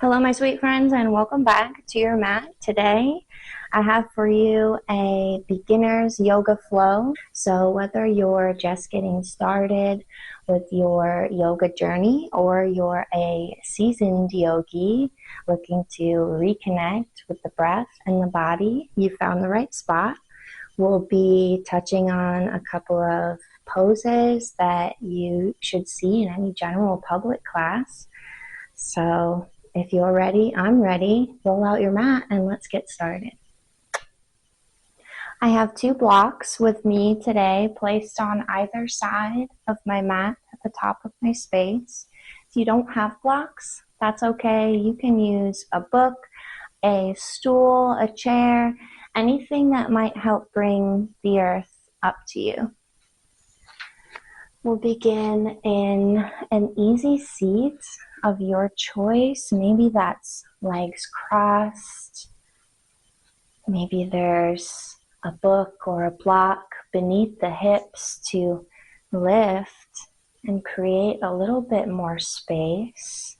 Hello, my sweet friends, and welcome back to your mat. Today, I have for you a beginner's yoga flow. So, whether you're just getting started with your yoga journey or you're a seasoned yogi looking to reconnect with the breath and the body, you found the right spot. We'll be touching on a couple of poses that you should see in any general public class. So, if you're ready, I'm ready. Roll out your mat and let's get started. I have two blocks with me today placed on either side of my mat at the top of my space. If you don't have blocks, that's okay. You can use a book, a stool, a chair, anything that might help bring the earth up to you. We'll begin in an easy seat of your choice. Maybe that's legs crossed. Maybe there's a book or a block beneath the hips to lift and create a little bit more space.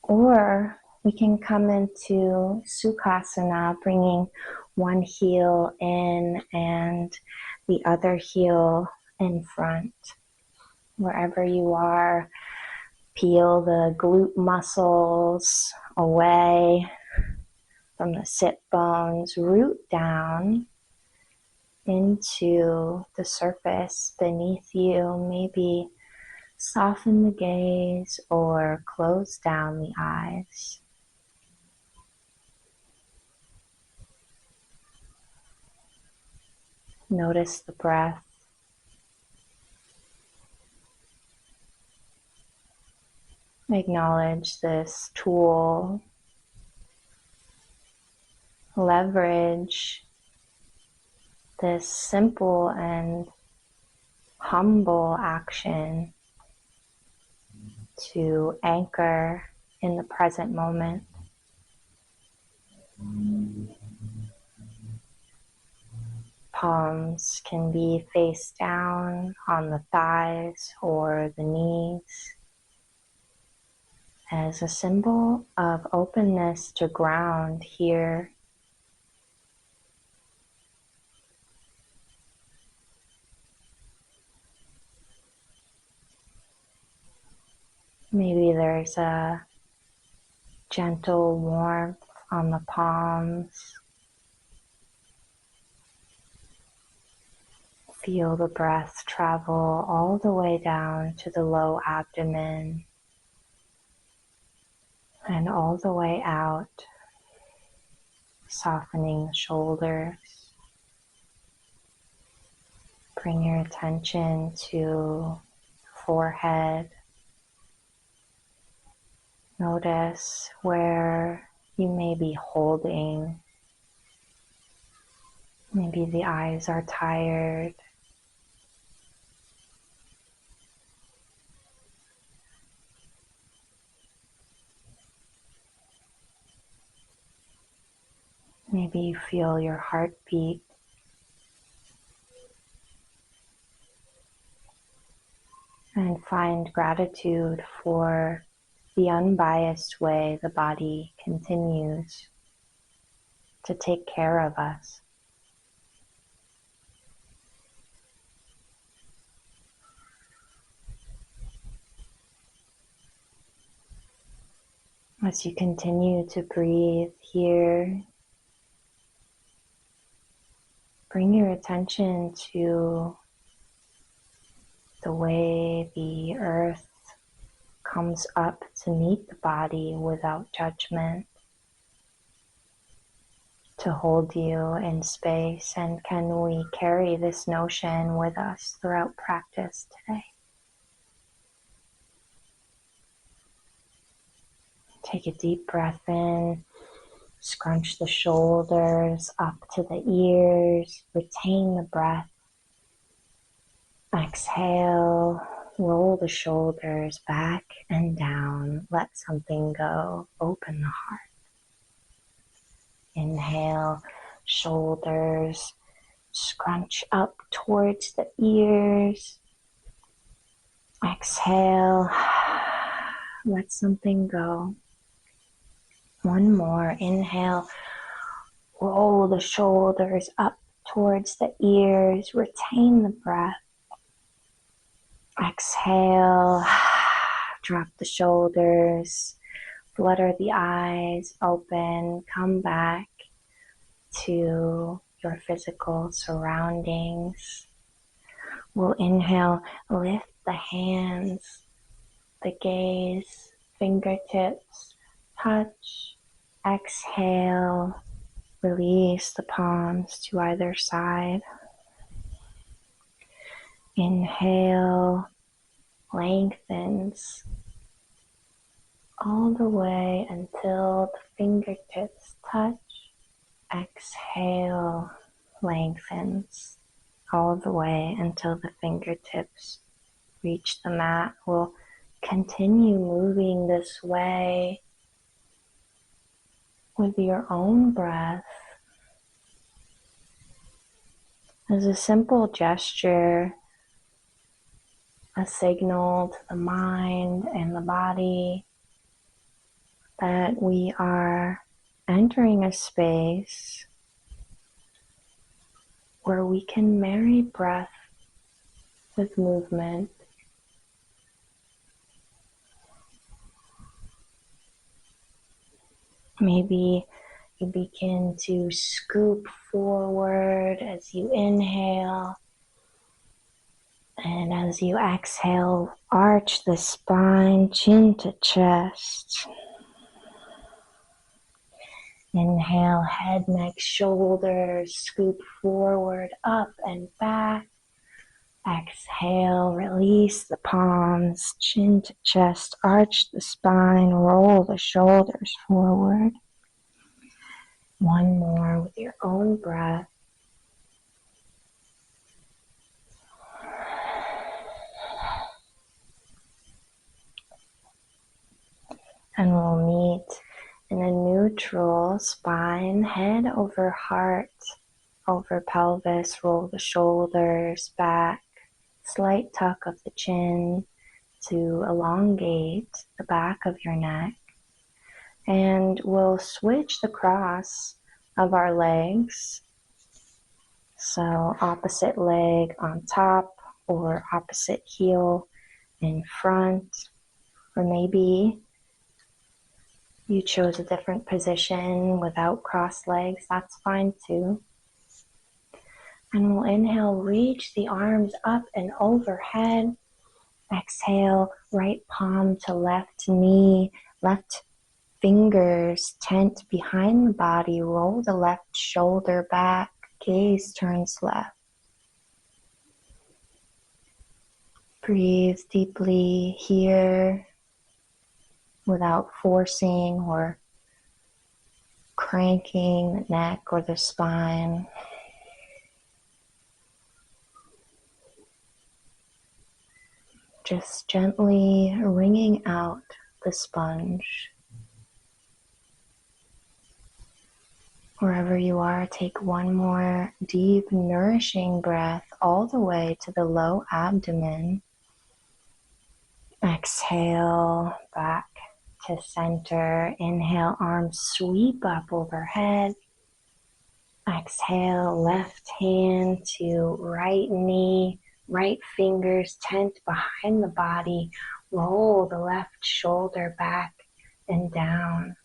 Or we can come into Sukhasana, bringing one heel in and the other heel in front. Wherever you are, peel the glute muscles away from the sit bones, root down into the surface beneath you. Maybe soften the gaze or close down the eyes. Notice the breath. Acknowledge this tool. Leverage this simple and humble action to anchor in the present moment. Palms can be face down on the thighs or the knees as a symbol of openness to ground here. Maybe there's a gentle warmth on the palms. Feel the breath travel all the way down to the low abdomen and all the way out, softening the shoulders. Bring your attention to forehead. Notice where you may be holding. Maybe the eyes are tired. Maybe you feel your heartbeat. And find gratitude for the unbiased way the body continues to take care of us. As you continue to breathe here, bring your attention to the way the earth comes up to meet the body without judgment, to hold you in space. And can we carry this notion with us throughout practice today? Take a deep breath in, scrunch the shoulders up to the ears, retain the breath. Exhale, roll the shoulders back and down, let something go, open the heart. Inhale, shoulders scrunch up towards the ears. Exhale, let something go. One more. Inhale. Roll the shoulders up towards the ears. Retain the breath. Exhale. Drop the shoulders. Flutter the eyes open. Come back to your physical surroundings. We'll inhale. Lift the hands. The gaze. Fingertips. Touch. Exhale. Release the palms to either side. Inhale, lengthens all the way until the fingertips touch. Exhale, lengthens all the way until the fingertips reach the mat. We'll continue moving this way with your own breath as a simple gesture, a signal to the mind and the body that we are entering a space where we can marry breath with movement. Maybe you begin to scoop forward as you inhale. And as you exhale, arch the spine, chin to chest. Inhale, head, neck, shoulders, scoop forward, up and back. Exhale, release the palms, chin to chest, arch the spine, roll the shoulders forward. One more with your own breath. And we'll meet in a neutral spine, head over heart, over pelvis, roll the shoulders back, slight tuck of the chin to elongate the back of your neck. And we'll switch the cross of our legs. So opposite leg on top or opposite heel in front, or maybe you chose a different position without crossed legs, that's fine too. And we'll inhale, reach the arms up and overhead. Exhale, right palm to left knee, left fingers tent behind the body, roll the left shoulder back, gaze turns left. Breathe deeply here without forcing or cranking the neck or the spine. Just gently wringing out the sponge. Wherever you are, take one more deep, nourishing breath all the way to the low abdomen. Exhale, back to center. Inhale, arms sweep up overhead. Exhale, left hand to right knee, right fingers tent behind the body. Roll the left shoulder back and down.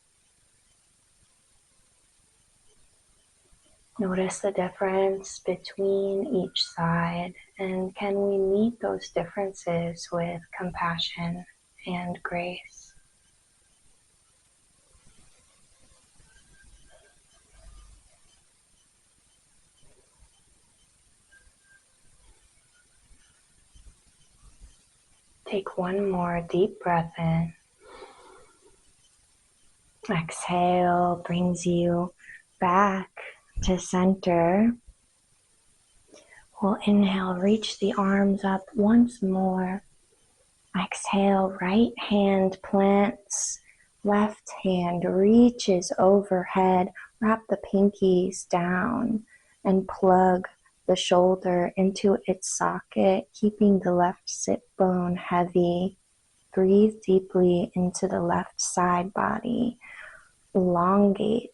Notice the difference between each side, and can we meet those differences with compassion and grace? Take one more deep breath in. Exhale brings you back to center. We'll inhale, reach the arms up once more. Exhale, right hand plants, left hand reaches overhead. Wrap the pinkies down and plug the shoulder into its socket, keeping the left sit bone heavy. Breathe deeply into the left side body. elongate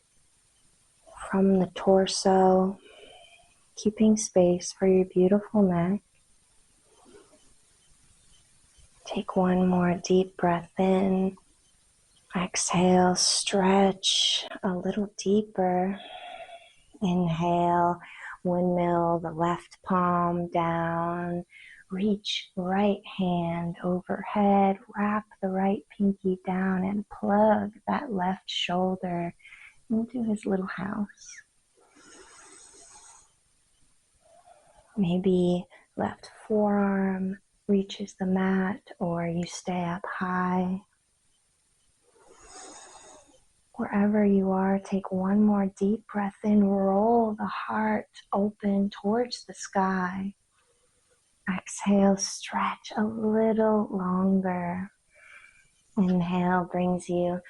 from the torso, keeping space for your beautiful neck. Take one more deep breath in. Exhale, stretch a little deeper. Inhale, windmill the left palm down. Reach right hand overhead. Wrap the right pinky down and plug that left shoulder into his little house. Maybe left forearm reaches the mat, or you stay up high. Wherever you are, take one more deep breath in. Roll the heart open towards the sky. Exhale, stretch a little longer. Inhale brings you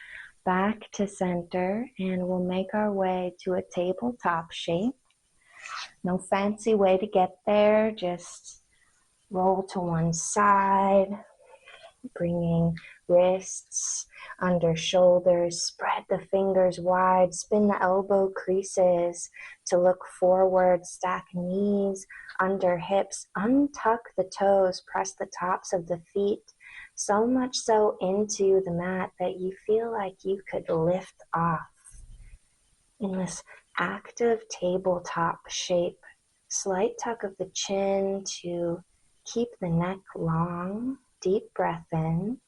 back to center, and we'll make our way to a tabletop shape. No fancy way to get there, just roll to one side, bringing wrists under shoulders, spread the fingers wide, spin the elbow creases to look forward, stack knees under hips, untuck the toes, press the tops of the feet, so much so into the mat that you feel like you could lift off in this active tabletop shape. Slight tuck of the chin to keep the neck long. Deep breath in.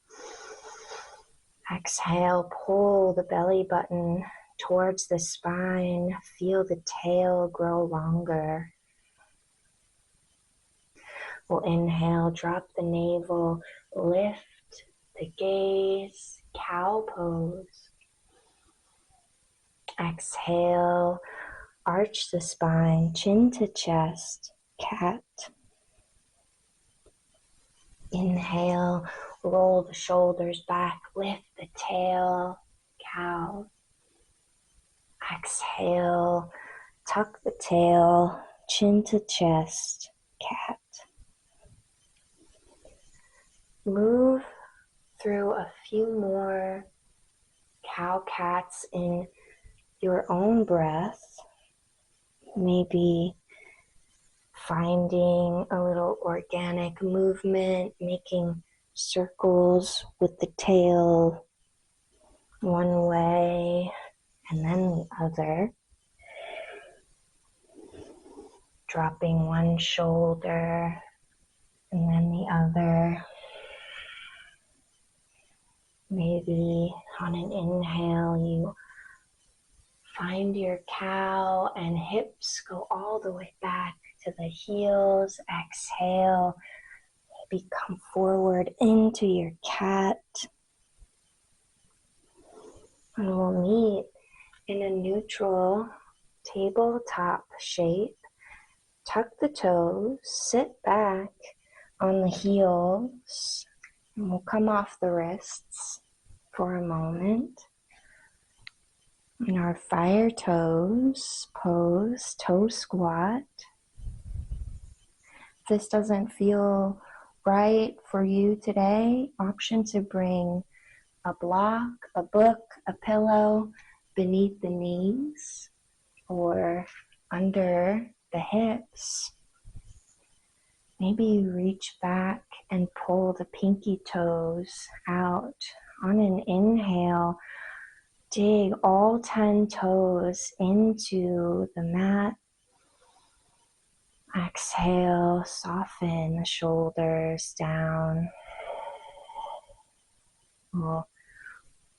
Exhale, pull the belly button towards the spine. Feel the tail grow longer. We'll inhale, drop the navel, lift the gaze, cow pose. Exhale, arch the spine, chin to chest, cat. Inhale, roll the shoulders back, lift the tail, cow. Exhale, tuck the tail, chin to chest, cat. Move through a few more cow cats in your own breath. Maybe finding a little organic movement, making circles with the tail one way and then the other. Dropping one shoulder and then the other. Maybe on an inhale you find your cow and hips go all the way back to the heels. Exhale, maybe come forward into your cat. And we'll meet in a neutral tabletop shape. Tuck the toes, sit back on the heels, and we'll come off the wrists for a moment. In our fire toes pose, toe squat. If this doesn't feel right for you today, option to bring a block, a book, a pillow beneath the knees or under the hips. Maybe you reach back and pull the pinky toes out. On an inhale, dig all 10 toes into the mat. Exhale, soften the shoulders down. We'll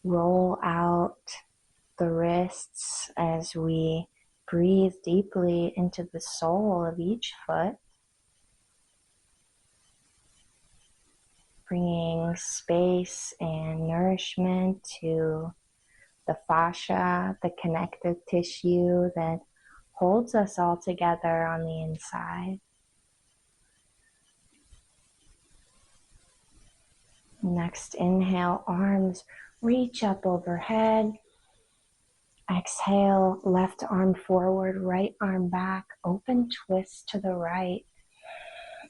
roll out the wrists as we breathe deeply into the sole of each foot. Bringing space and nourishment to the fascia, the connective tissue that holds us all together on the inside. Next inhale, arms reach up overhead. Exhale, left arm forward, right arm back, open twist to the right.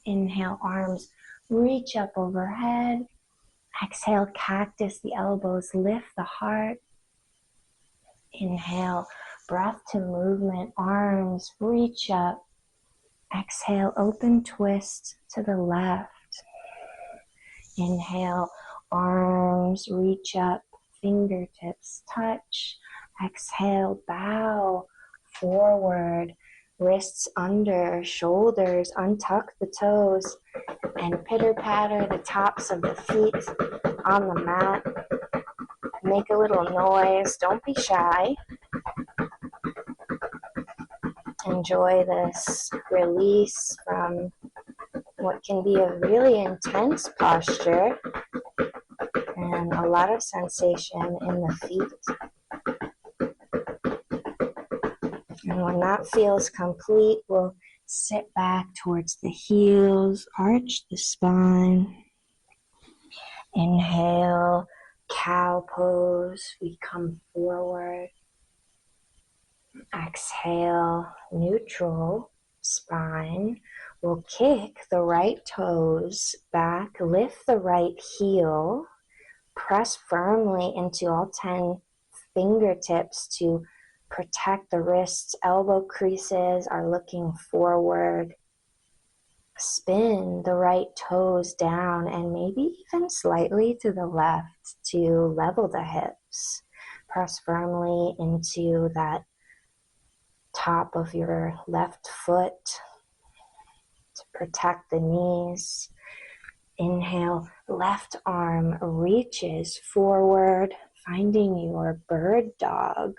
Inhale, arms reach up overhead. Exhale, cactus the elbows, lift the heart. Inhale, breath to movement, arms reach up. Exhale, open twist to the left. Inhale, arms reach up, fingertips touch. Exhale, bow forward, wrists under, shoulders, untuck the toes, and pitter-patter the tops of the feet on the mat. Make a little noise, don't be shy. Enjoy this release from what can be a really intense posture and a lot of sensation in the feet. And when that feels complete, we'll sit back towards the heels, arch the spine. Inhale, cow pose, we come forward. Exhale, neutral spine. We'll kick the right toes back, lift the right heel, press firmly into all 10 fingertips to protect the wrists. Elbow creases are looking forward. Spin the right toes down and maybe even slightly to the left to level the hips. Press firmly into that top of your left foot to protect the knees. Inhale, left arm reaches forward, finding your bird dog.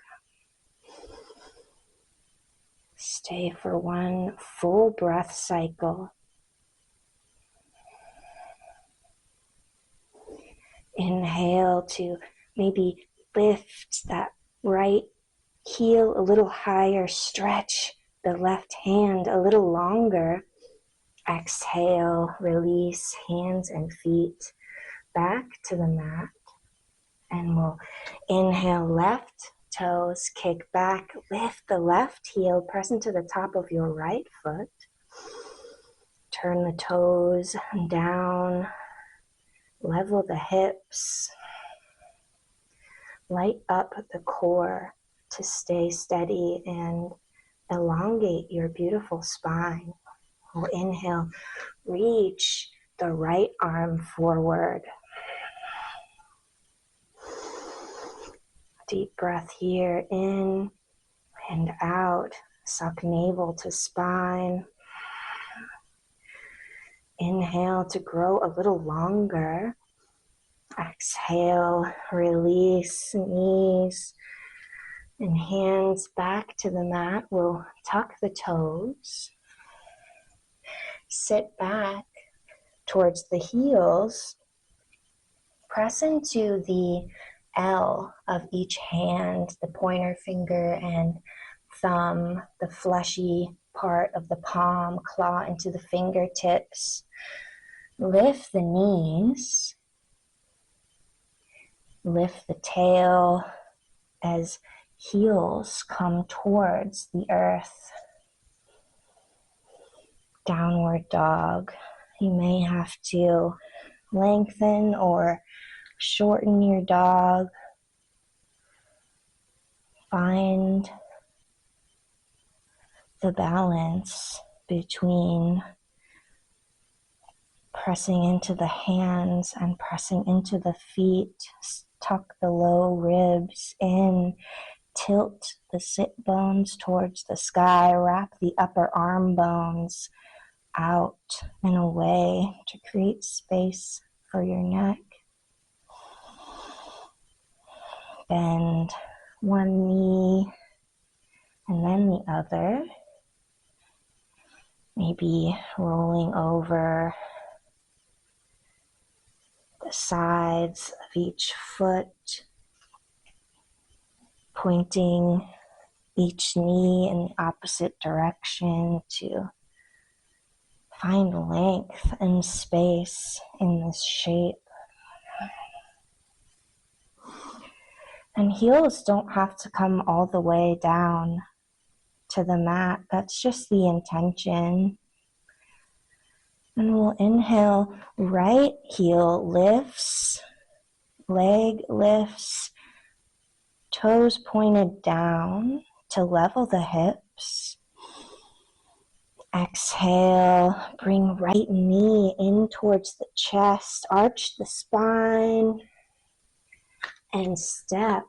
Stay for one full breath cycle. Inhale to maybe lift that right heel a little higher, stretch the left hand a little longer. Exhale, release hands and feet back to the mat. And we'll inhale, left toes, kick back, lift the left heel, press into the top of your right foot. Turn the toes down, level the hips, light up the core to stay steady and elongate your beautiful spine. We'll inhale, reach the right arm forward. Deep breath here, in and out. Suck navel to spine. Inhale to grow a little longer. Exhale, release knees and hands back to the mat. We'll tuck the toes. Sit back towards the heels. Press into the L of each hand, the pointer finger and thumb, the fleshy part of the palm, claw into the fingertips. Lift the knees. Lift the tail as heels come towards the earth. Downward dog. You may have to lengthen or shorten your dog. Find the balance between pressing into the hands and pressing into the feet. Tuck the low ribs in. Tilt the sit bones towards the sky. Wrap the upper arm bones out and away to create space for your neck. Bend one knee and then the other. Maybe rolling over the sides of each foot, pointing each knee in the opposite direction to find length and space in this shape. And heels don't have to come all the way down to the mat. That's just the intention. And we'll inhale, right heel lifts, leg lifts, Toes pointed down to level the hips. Exhale, bring right knee in towards the chest, arch the spine, and step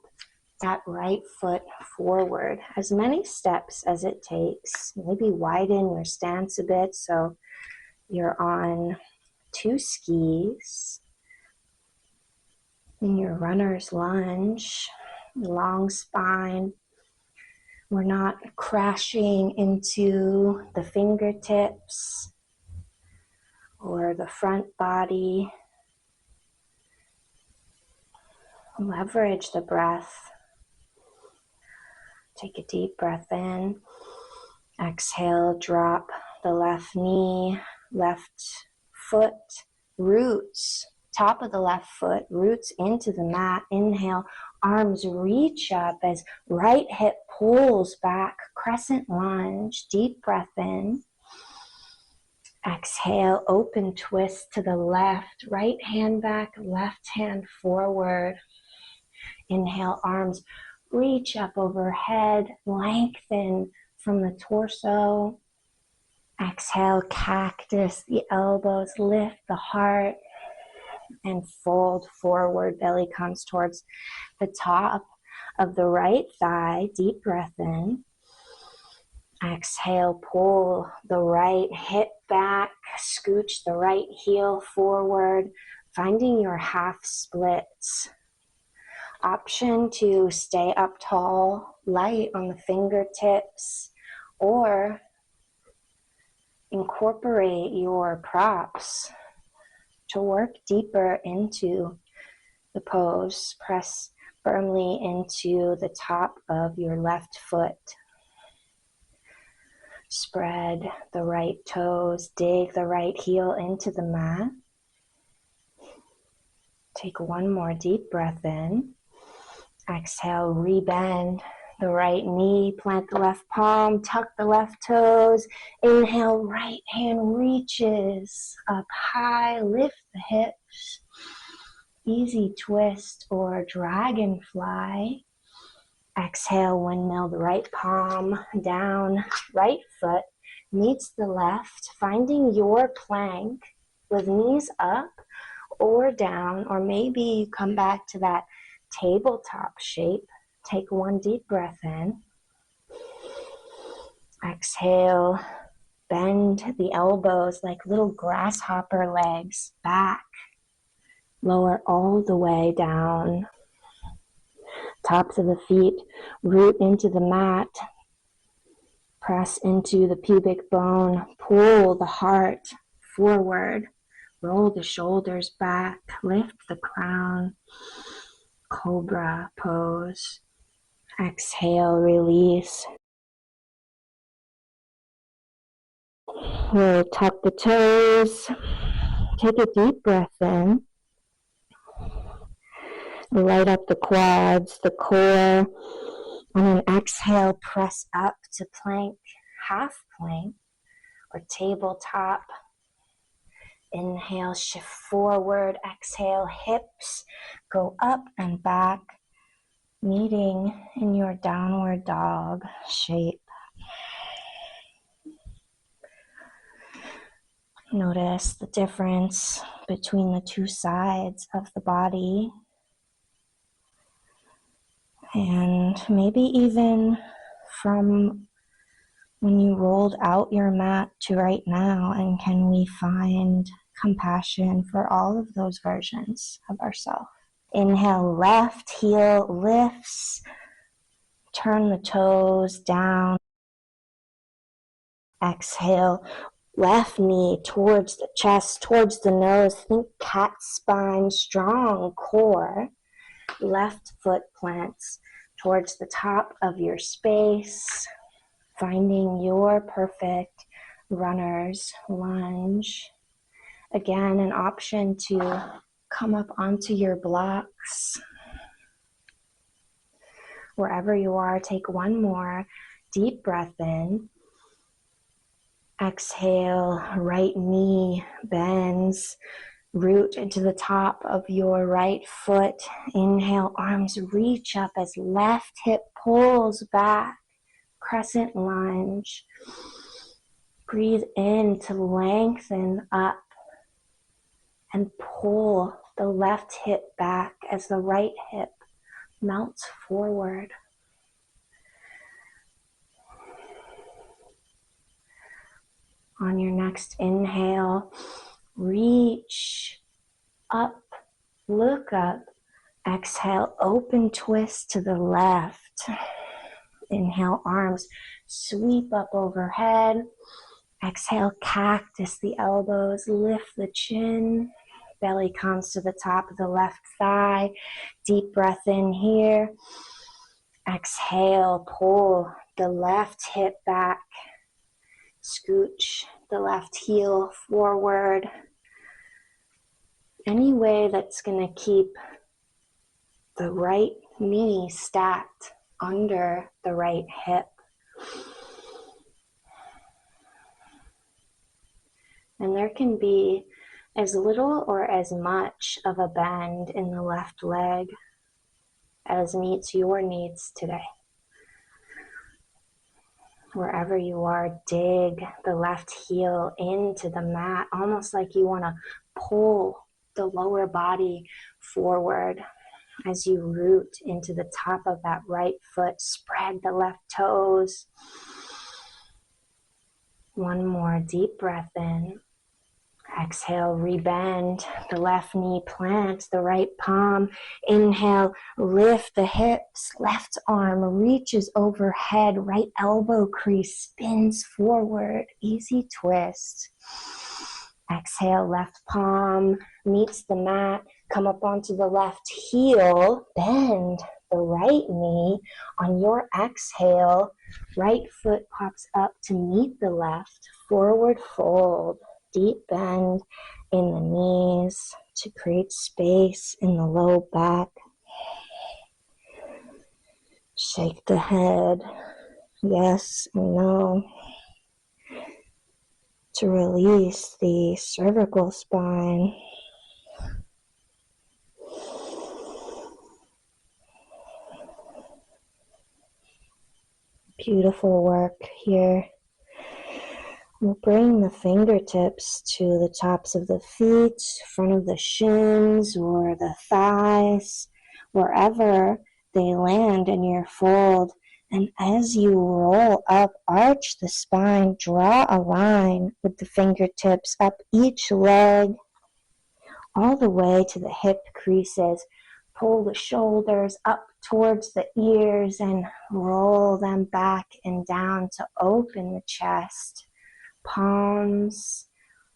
that right foot forward. As many steps as it takes. Maybe widen your stance a bit so you're on 2 skis. In your runner's lunge, long spine. We're not crashing into the fingertips or the front body. Leverage the breath. Take a deep breath in. Exhale, drop the left knee, left foot, roots, top of the left foot, roots into the mat. Inhale, arms reach up as right hip pulls back, crescent lunge, deep breath in. Exhale, open twist to the left, right hand back, left hand forward. Inhale, arms reach up overhead, lengthen from the torso. Exhale, cactus, the elbows, lift the heart, and fold forward. Belly comes towards the top of the right thigh. Deep breath in. Exhale, pull the right hip back, scooch the right heel forward, finding your half splits. Option to stay up tall, light on the fingertips, or incorporate your props to work deeper into the pose. Press firmly into the top of your left foot. Spread the right toes, dig the right heel into the mat. Take one more deep breath in. Exhale, rebend the right knee, plant the left palm, tuck the left toes. Inhale, right hand reaches up high, lift the hips. Easy twist or dragonfly. Exhale, windmill the right palm down, right foot meets the left, finding your plank with knees up or down, or maybe you come back to that tabletop shape. Take one deep breath in. Exhale, bend the elbows like little grasshopper legs back. Lower all the way down. Tops of the feet root into the mat. Press into the pubic bone. Pull the heart forward. Roll the shoulders back. Lift the crown. Cobra pose. Exhale, release. We'll tuck the toes. Take a deep breath in. Light up the quads, the core. And then exhale, press up to plank, half plank, or tabletop. Inhale, shift forward. Exhale, hips go up and back, meeting in your downward dog shape. Notice the difference between the two sides of the body. And maybe even from when you rolled out your mat to right now, and can we find compassion for all of those versions of ourselves? Inhale, left heel lifts. Turn the toes down. Exhale, left knee towards the chest, towards the nose. Think cat spine, strong core. Left foot plants towards the top of your space, finding your perfect runner's lunge. Again, an option to come up onto your blocks. Wherever you are, take one more deep breath in. Exhale, right knee bends, Root into the top of your right foot. Inhale, arms reach up as left hip pulls back. Crescent lunge. Breathe in to lengthen up and pull the left hip back as the right hip melts forward. On your next inhale, reach up, look up. Exhale, open twist to the left. Inhale, arms sweep up overhead. Exhale, cactus the elbows, lift the chin. Belly comes to the top of the left thigh. Deep breath in here. Exhale, pull the left hip back. Scooch the left heel forward. Any way that's going to keep the right knee stacked under the right hip. And there can be as little or as much of a bend in the left leg as meets your needs today. Wherever you are, dig the left heel into the mat, almost like you want to pull the lower body forward as you root into the top of that right foot. Spread the left toes. One more deep breath in. Exhale, rebend the left knee, plant the right palm. Inhale, lift the hips, left arm reaches overhead, right elbow crease spins forward, easy twist. Exhale, left palm meets the mat, come up onto the left heel, bend the right knee. On your exhale, right foot pops up to meet the left, forward fold. Deep bend in the knees to create space in the low back. Shake the head, yes and no, to release the cervical spine. Beautiful work here. We'll bring the fingertips to the tops of the feet, front of the shins or the thighs, wherever they land in your fold. And as you roll up, arch the spine, draw a line with the fingertips up each leg, all the way to the hip creases. Pull the shoulders up towards the ears and roll them back and down to open the chest. Palms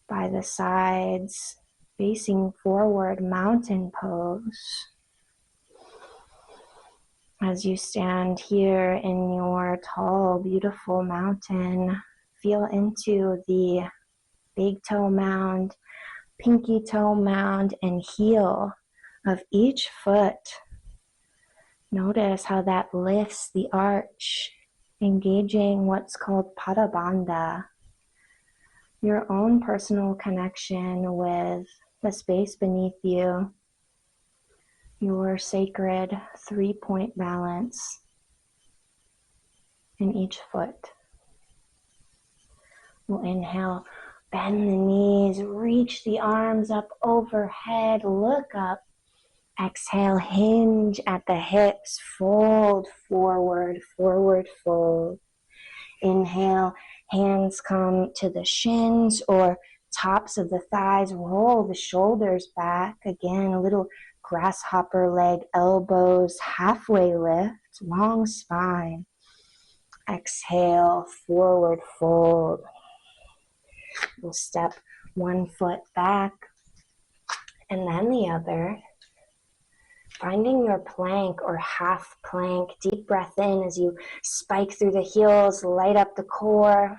by the sides, facing forward, mountain pose. As you stand here in your tall, beautiful mountain, feel into the big toe mound, pinky toe mound, and heel of each foot. Notice how that lifts the arch, engaging what's called Pada Bandha, your own personal connection with the space beneath you, your sacred 3-point balance in each foot. We'll inhale, bend the knees, reach the arms up overhead, look up. Exhale, hinge at the hips, fold forward, forward fold. Inhale, hands come to the shins or tops of the thighs, roll the shoulders back. Again, a little grasshopper leg, elbows, halfway lift, long spine. Exhale, forward fold. We'll step one foot back and then the other. Finding your plank or half plank, deep breath in as you spike through the heels, light up the core.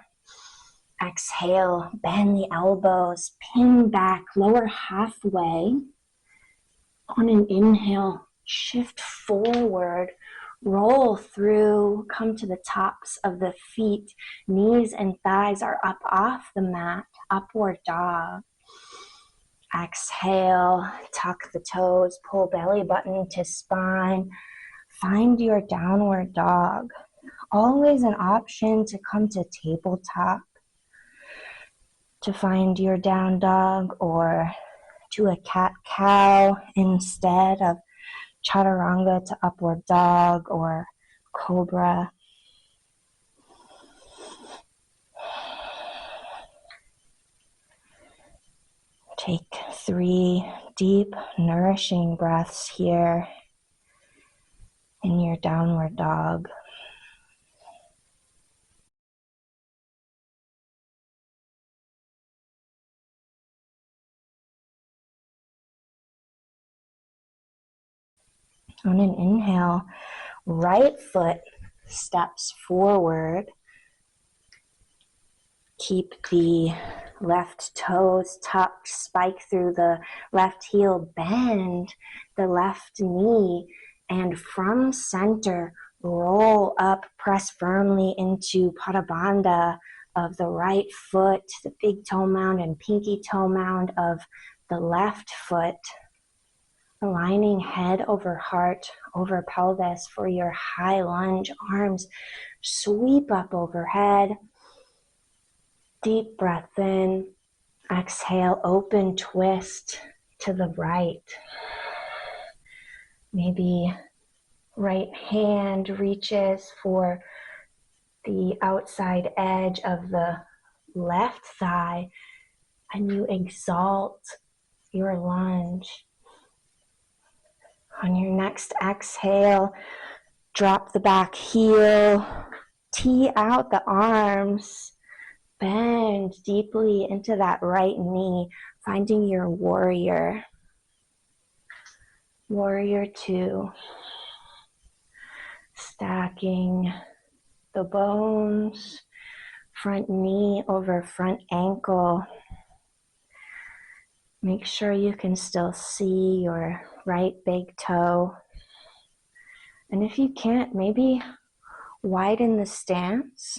Exhale, bend the elbows, pin back, lower halfway. On an inhale, shift forward, roll through, come to the tops of the feet. Knees and thighs are up off the mat, upward dog. Exhale, tuck the toes, pull belly button to spine. Find your downward dog. Always an option to come to tabletop to find your down dog, or to a cat-cow instead of chaturanga to upward dog or cobra. Take 3 deep, nourishing breaths here in your downward dog. On an inhale, right foot steps forward. Keep the left toes tucked, spike through the left heel, bend the left knee, and from center, roll up, press firmly into Padabandha of the right foot, the big toe mound and pinky toe mound of the left foot. Aligning head over heart, over pelvis for your high lunge. Arms sweep up overhead. Deep breath in. Exhale, open twist to the right. Maybe right hand reaches for the outside edge of the left thigh, and you exalt your lunge. On your next exhale, drop the back heel, tee out the arms, bend deeply into that right knee, finding your warrior. Warrior 2. Stacking the bones, front knee over front ankle. Make sure you can still see your right big toe. And if you can't, maybe widen the stance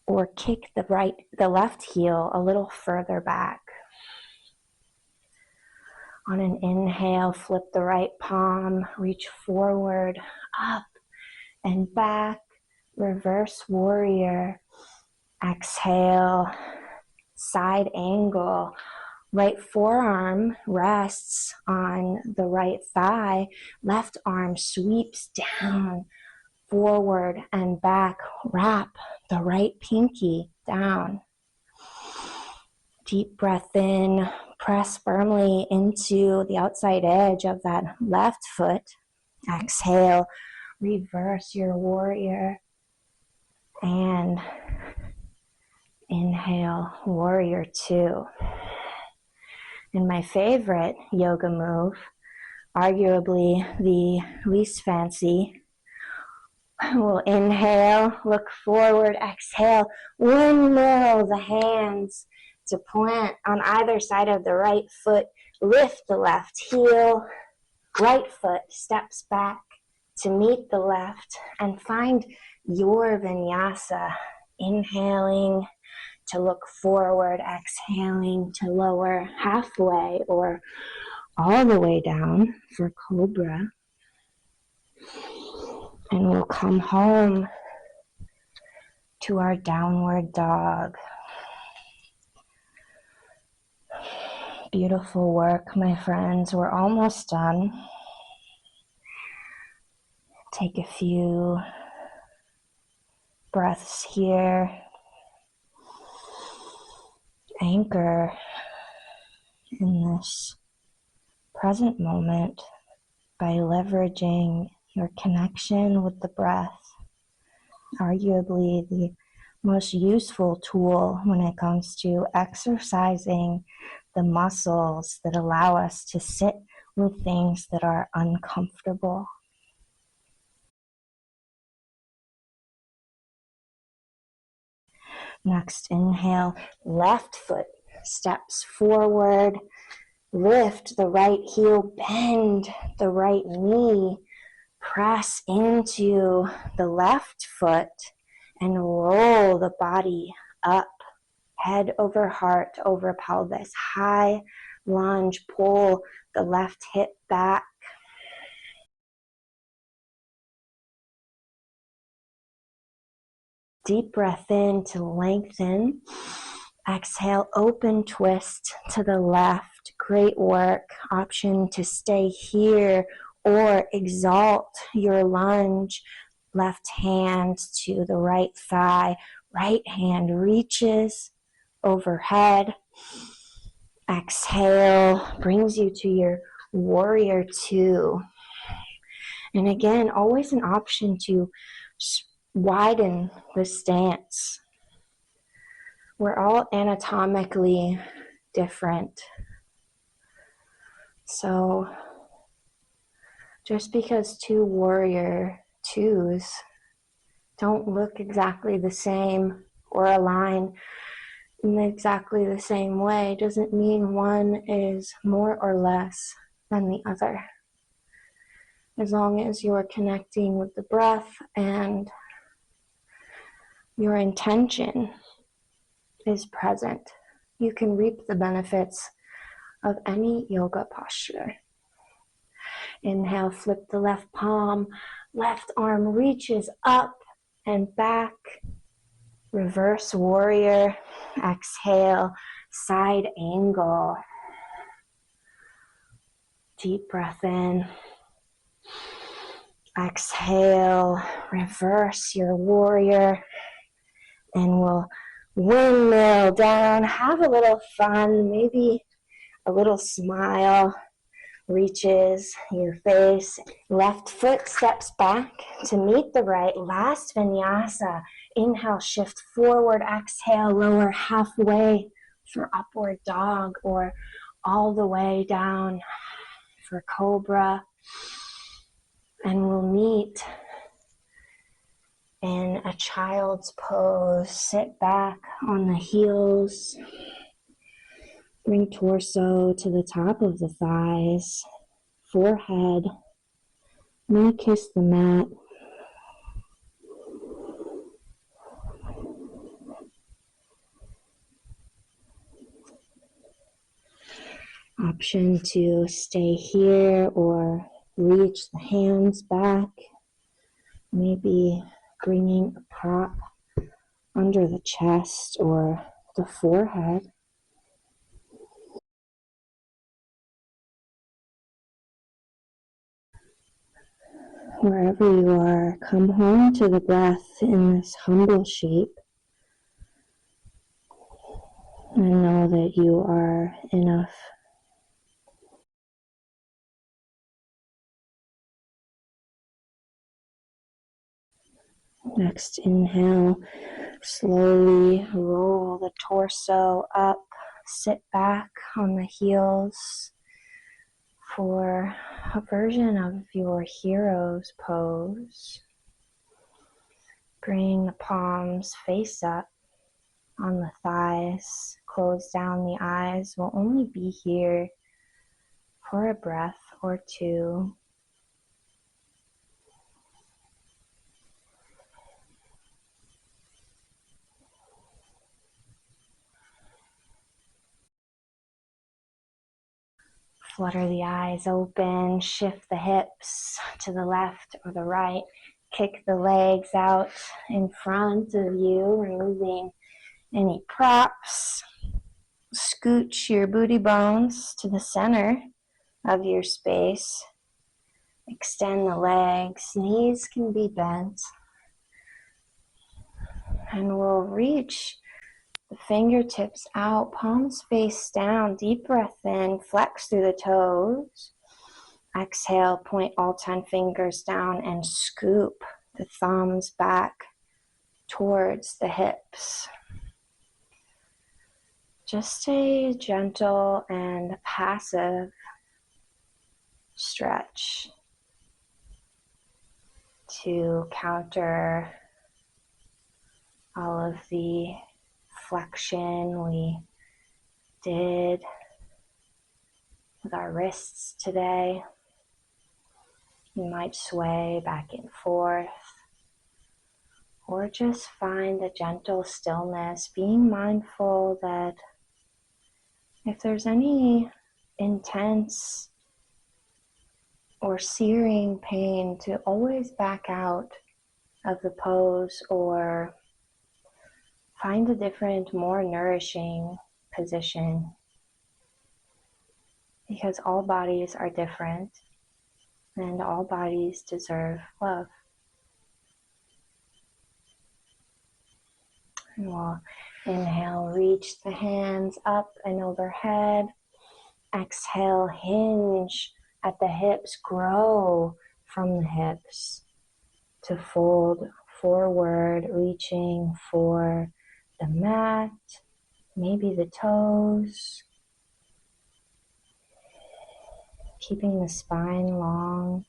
or kick the left heel a little further back. On an inhale, flip the right palm, reach forward, up and back, reverse warrior. Exhale, side angle. Right forearm rests on the right thigh. Left arm sweeps down, forward and back. Wrap the right pinky down. Deep breath in. Press firmly into the outside edge of that left foot. Exhale, reverse your warrior. And inhale, warrior 2. And my favorite yoga move, arguably the least fancy, we'll inhale, look forward, exhale, windmill the hands to plant on either side of the right foot, lift the left heel, right foot steps back to meet the left, and find your vinyasa, inhaling to look forward, exhaling to lower halfway or all the way down for cobra. And we'll come home to our downward dog. Beautiful work, my friends. We're almost done. Take a few breaths here. Anchor in this present moment by leveraging your connection with the breath. Arguably the most useful tool when it comes to exercising the muscles that allow us to sit with things that are uncomfortable. Next, inhale, left foot steps forward, lift the right heel, bend the right knee, press into the left foot, and roll the body up, head over heart, over pelvis, high lunge, pull the left hip back. Deep breath in to lengthen. Exhale, open twist to the left. Great work. Option to stay here or exalt your lunge. Left hand to the right thigh. Right hand reaches overhead. Exhale, brings you to your warrior two. And again, always an option to widen the stance. We're all anatomically different. So just because two warrior twos don't look exactly the same or align in exactly the same way doesn't mean one is more or less than the other. As long as you're connecting with the breath and your intention is present, you can reap the benefits of any yoga posture. Inhale, flip the left palm, left arm reaches up and back. Reverse warrior. Exhale, side angle. Deep breath in. Exhale, reverse your warrior. And we'll windmill down. Have a little fun, maybe a little smile reaches your face. Left foot steps back to meet the right. Last vinyasa. Inhale, shift forward. Exhale, lower halfway for upward dog or all the way down for cobra. And we'll meet in a child's pose. Sit back on the heels. Bring torso to the top of the thighs. Forehead. Knee kiss the mat. Option to stay here or reach the hands back. Maybe bringing a prop under the chest or the forehead. Wherever you are, come home to the breath in this humble shape. And know that you are enough. Next inhale, slowly roll the torso up, sit back on the heels for a version of your hero's pose. Bring the palms face up on the thighs, close down the eyes. We'll only be here for a breath or two. Flutter the eyes open, shift the hips to the left or the right. Kick the legs out in front of you, removing any props. Scooch your booty bones to the center of your space. Extend the legs, knees can be bent. And we'll reach the fingertips out, palms face down, deep breath in, flex through the toes. Exhale, point all 10 fingers down and scoop the thumbs back towards the hips. Just a gentle and passive stretch to counter all of the flexion we did with our wrists today. You might sway back and forth, or just find a gentle stillness, being mindful that if there's any intense or searing pain to always back out of the pose or find a different, more nourishing position, because all bodies are different and all bodies deserve love. And we'll inhale, reach the hands up and overhead. Exhale, hinge at the hips, grow from the hips to fold forward, reaching for the mat, maybe the toes, keeping the spine long.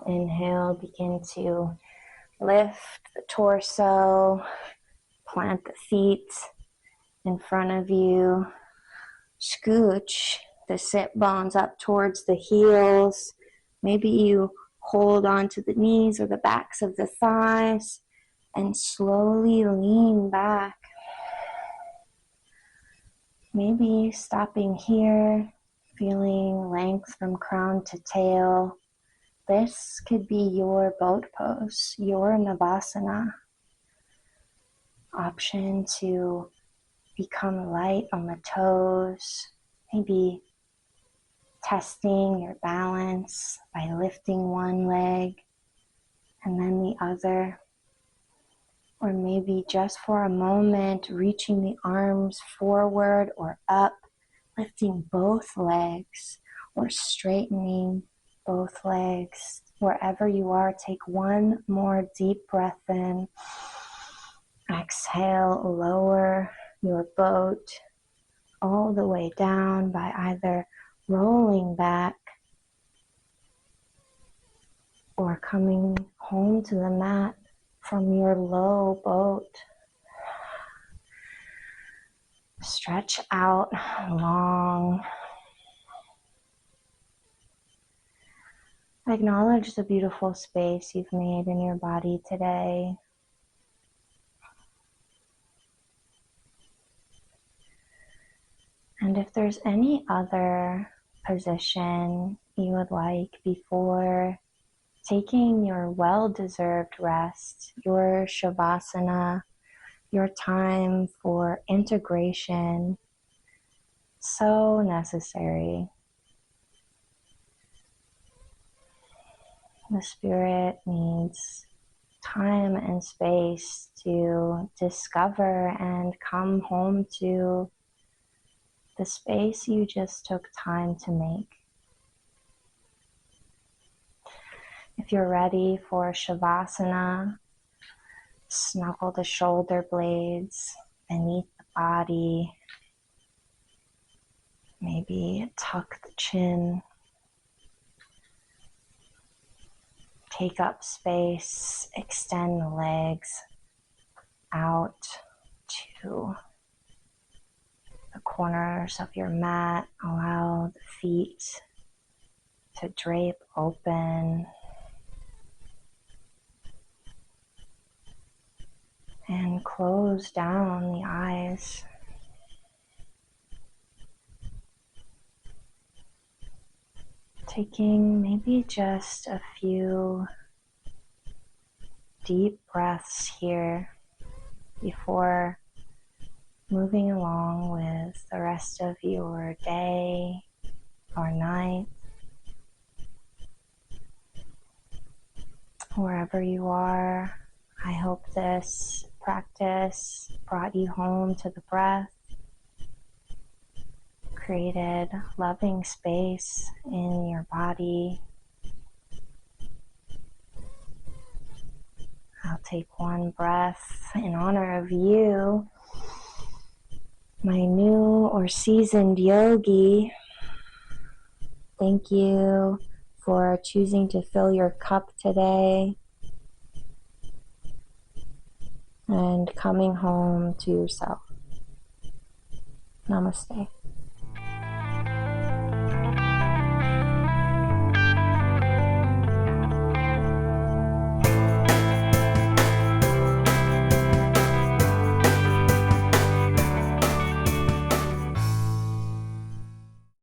Inhale, begin to lift the torso, plant the feet in front of you, scooch the sit bones up towards the heels. Maybe you hold onto the knees or the backs of the thighs and slowly lean back. Maybe stopping here, feeling length from crown to tail. This could be your boat pose, your Navasana. Option to become light on the toes, maybe testing your balance by lifting one leg and then the other. Or maybe just for a moment, reaching the arms forward or up, lifting both legs or straightening both legs. Wherever you are, take one more deep breath in. Exhale, lower your boat all the way down by either rolling back or coming home to the mat from your low boat. Stretch out long. Acknowledge the beautiful space you've made in your body today. And if there's any other position you would like before taking your well-deserved rest, your Shavasana, your time for integration, so necessary. The spirit needs time and space to discover and come home to the space you just took time to make. If you're ready for Shavasana, snuggle the shoulder blades beneath the body. Maybe tuck the chin. Take up space, extend the legs out to the corners of your mat. Allow the feet to drape open. And close down the eyes. Taking maybe just a few deep breaths here before moving along with the rest of your day or night. Wherever you are, I hope this practice brought you home to the breath, created loving space in your body. I'll take one breath in honor of you, my new or seasoned yogi. Thank you for choosing to fill your cup today and coming home to yourself. Namaste.